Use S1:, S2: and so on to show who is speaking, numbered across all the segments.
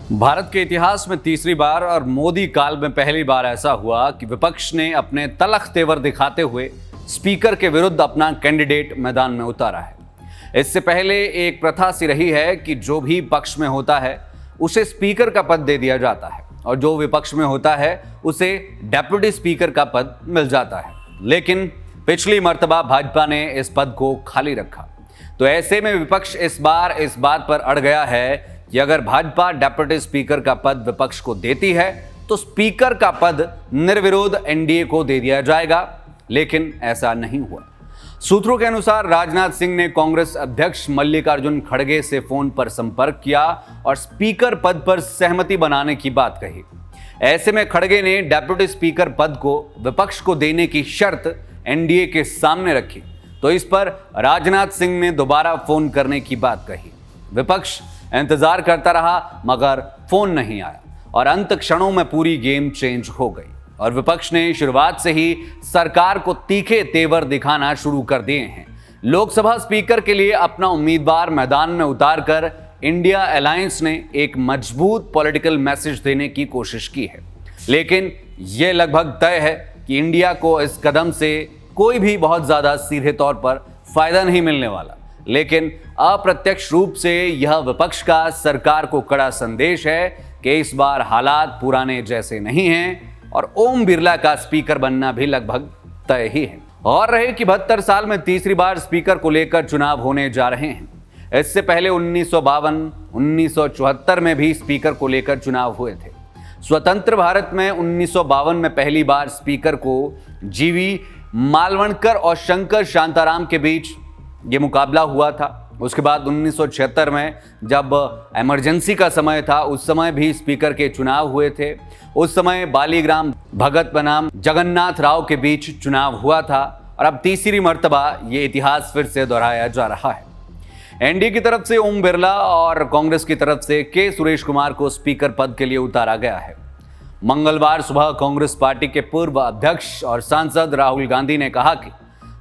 S1: भारत के इतिहास में तीसरी बार और मोदी काल में पहली बार ऐसा हुआ कि विपक्ष ने अपने तलख तेवर दिखाते हुए स्पीकर के विरुद्ध अपना कैंडिडेट मैदान में उतारा है। इससे पहले एक प्रथा सी रही है कि जो भी पक्ष में होता है उसे स्पीकर का पद दे दिया जाता है और जो विपक्ष में होता है उसे डेप्यूटी स्पीकर का पद मिल जाता है। लेकिन पिछली मर्तबा भाजपा ने इस पद को खाली रखा, तो ऐसे में विपक्ष इस बार इस बात पर अड़ गया है कि अगर भाजपा डेप्यूटी स्पीकर का पद विपक्ष को देती है तो स्पीकर का पद निर्विरोध एनडीए को दे दिया जाएगा। लेकिन ऐसा नहीं हुआ। सूत्रों के अनुसार राजनाथ सिंह ने कांग्रेस अध्यक्ष मल्लिकार्जुन खड़गे से फोन पर संपर्क किया और स्पीकर पद पर सहमति बनाने की बात कही। ऐसे में खड़गे ने डेप्यूटी स्पीकर पद को विपक्ष को देने की शर्त एनडीए के सामने रखी, तो इस पर राजनाथ सिंह ने दोबारा फोन करने की बात कही। विपक्ष इंतजार करता रहा मगर फोन नहीं आया और अंत क्षणों में पूरी गेम चेंज हो गई और विपक्ष ने शुरुआत से ही सरकार को तीखे तेवर दिखाना शुरू कर दिए हैं। लोकसभा स्पीकर के लिए अपना उम्मीदवार मैदान में उतारकर इंडिया अलायंस ने एक मजबूत पॉलिटिकल मैसेज देने की कोशिश की है, लेकिन यह लगभग तय है कि इंडिया को इस कदम से कोई भी बहुत ज्यादा सीधे तौर पर फायदा नहीं मिलने वाला। लेकिन अप्रत्यक्ष रूप से यह विपक्ष का सरकार को कड़ा संदेश है कि इस बार हालात पुराने जैसे नहीं हैं और ओम बिरला का स्पीकर बनना भी लगभग तय ही है। और रहे कि 72 साल में तीसरी बार स्पीकर को लेकर चुनाव होने जा रहे हैं। इससे पहले 1952, 1974 में भी स्पीकर को लेकर चुनाव हुए थे। स्वतंत्र भारत में 1952 में पहली बार स्पीकर को जीवी मालवणकर और शंकर शांताराम के बीच ये मुकाबला हुआ था। उसके बाद 1976 में जब इमरजेंसी का समय था उस समय भी स्पीकर के चुनाव हुए थे। उस समय बालीग्राम भगत बनाम जगन्नाथ राव के बीच चुनाव हुआ था और अब तीसरी मर्तबा ये इतिहास फिर से दोहराया जा रहा है। एनडीए की तरफ से ओम बिरला और कांग्रेस की तरफ से के सुरेश कुमार को स्पीकर पद के लिए उतारा गया है। मंगलवार सुबह कांग्रेस पार्टी के पूर्व अध्यक्ष और सांसद राहुल गांधी ने कहा कि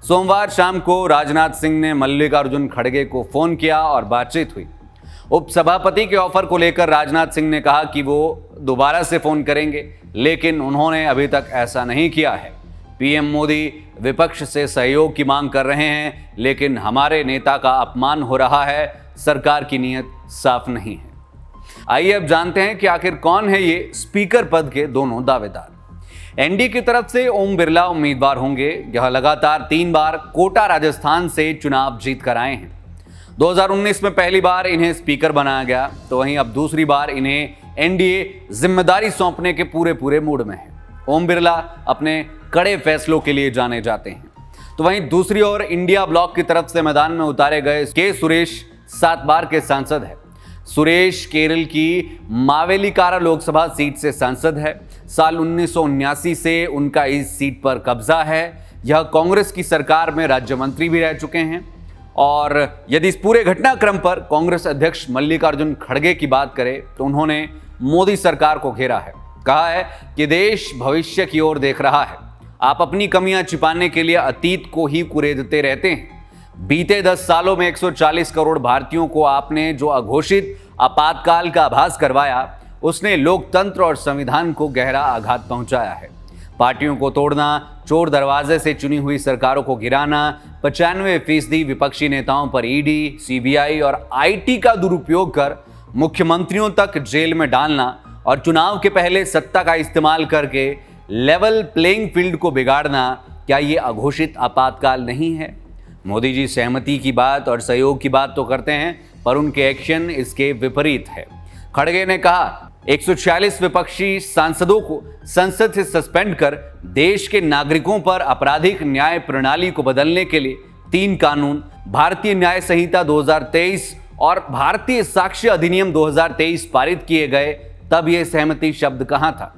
S1: सोमवार शाम को राजनाथ सिंह ने मल्लिकार्जुन खड़गे को फोन किया और बातचीत हुई। उपसभापति के ऑफर को लेकर राजनाथ सिंह ने कहा कि वो दोबारा से फोन करेंगे, लेकिन उन्होंने अभी तक ऐसा नहीं किया है। पीएम मोदी विपक्ष से सहयोग की मांग कर रहे हैं, लेकिन हमारे नेता का अपमान हो रहा है, सरकार की नीयत साफ नहीं है। आइए अब जानते हैं कि आखिर कौन है ये स्पीकर पद के दोनों दावेदार। एनडीए की तरफ से ओम बिरला उम्मीदवार होंगे। यह लगातार 3 बार कोटा राजस्थान से चुनाव जीत कर आए हैं। 2019 में पहली बार इन्हें स्पीकर बनाया गया, तो वहीं अब दूसरी बार इन्हें एनडीए जिम्मेदारी सौंपने के पूरे मूड में है। ओम बिरला अपने कड़े फैसलों के लिए जाने जाते हैं, तो वहीं दूसरी ओर इंडिया ब्लॉक की तरफ से मैदान में उतारे गए के सुरेश 7 बार के सांसद हैं। सुरेश केरल की मावेलीकारा लोकसभा सीट से सांसद है। साल 1979 से उनका इस सीट पर कब्जा है। यह कांग्रेस की सरकार में राज्य मंत्री भी रह चुके हैं। और यदि इस पूरे घटनाक्रम पर कांग्रेस अध्यक्ष मल्लिकार्जुन खड़गे की बात करें तो उन्होंने मोदी सरकार को घेरा है। कहा है कि देश भविष्य की ओर देख रहा है, आप अपनी कमियां छिपाने के लिए अतीत को ही कुरेदते रहते हैं। बीते 10 सालों में 140 करोड़ भारतीयों को आपने जो अघोषित आपातकाल का आभास करवाया, उसने लोकतंत्र और संविधान को गहरा आघात पहुंचाया है। पार्टियों को तोड़ना, चोर दरवाजे से चुनी हुई सरकारों को गिराना, 95% विपक्षी नेताओं पर ईडी, सीबीआई और आईटी का दुरुपयोग कर मुख्यमंत्रियों तक जेल में डालना और चुनाव के पहले सत्ता का इस्तेमाल करके लेवल प्लेइंग फील्ड को बिगाड़ना, क्या ये अघोषित आपातकाल नहीं है? मोदी जी सहमति की बात और सहयोग की बात तो करते हैं, पर उनके एक्शन इसके विपरीत है। खड़गे ने कहा 146 विपक्षी सांसदों को संसद से सस्पेंड कर देश के नागरिकों पर आपराधिक न्याय प्रणाली को बदलने के लिए 3 कानून, भारतीय न्याय संहिता 2023 और भारतीय साक्ष्य अधिनियम 2023 पारित किए गए, तब यह सहमति शब्द कहां था?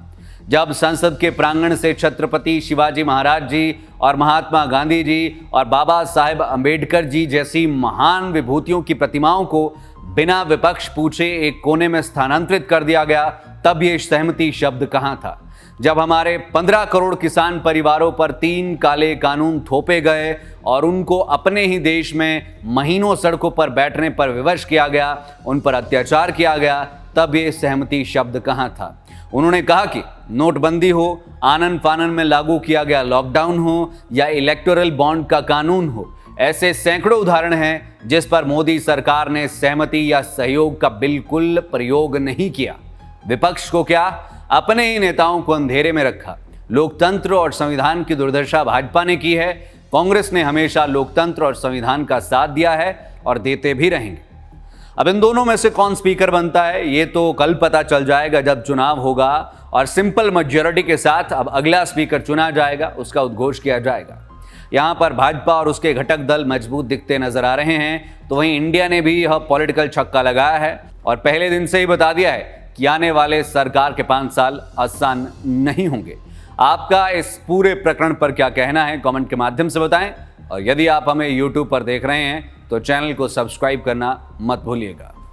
S1: जब संसद के प्रांगण से छत्रपति शिवाजी महाराज जी और महात्मा गांधी जी और बाबा साहेब अंबेडकर जी जैसी महान विभूतियों की प्रतिमाओं को बिना विपक्ष पूछे एक कोने में स्थानांतरित कर दिया गया, तब ये सहमति शब्द कहां था? जब हमारे 15 करोड़ किसान परिवारों पर 3 काले कानून थोपे गए और उनको अपने ही देश में महीनों सड़कों पर बैठने पर विवश किया गया, उन पर अत्याचार किया गया, तब ये सहमति शब्द कहां था। उन्होंने कहा कि नोटबंदी हो, आनन फानन में लागू किया गया लॉकडाउन हो या इलेक्टोरल बॉन्ड का कानून हो, ऐसे सैकड़ों उदाहरण हैं जिस पर मोदी सरकार ने सहमति या सहयोग का बिल्कुल प्रयोग नहीं किया। विपक्ष को क्या, अपने ही नेताओं को अंधेरे में रखा। लोकतंत्र और संविधान की दुर्दशा भाजपा ने की है। कांग्रेस ने हमेशा लोकतंत्र और संविधान का साथ दिया है और देते भी रहेंगे। अब इन दोनों में से कौन स्पीकर बनता है ये तो कल पता चल जाएगा जब चुनाव होगा और सिंपल मेजॉरिटी के साथ अब अगला स्पीकर चुना जाएगा, उसका उद्घोष किया जाएगा। यहां पर भाजपा और उसके घटक दल मजबूत दिखते नजर आ रहे हैं, तो वहीं इंडिया ने भी यह पॉलिटिकल छक्का लगाया है और पहले दिन से ही बता दिया है कि आने वाले सरकार के 5 साल आसान नहीं होंगे। आपका इस पूरे प्रकरण पर क्या कहना है कमेंट के माध्यम से बताएं और यदि आप हमें YouTube पर देख रहे हैं तो चैनल को सब्सक्राइब करना मत भूलिएगा।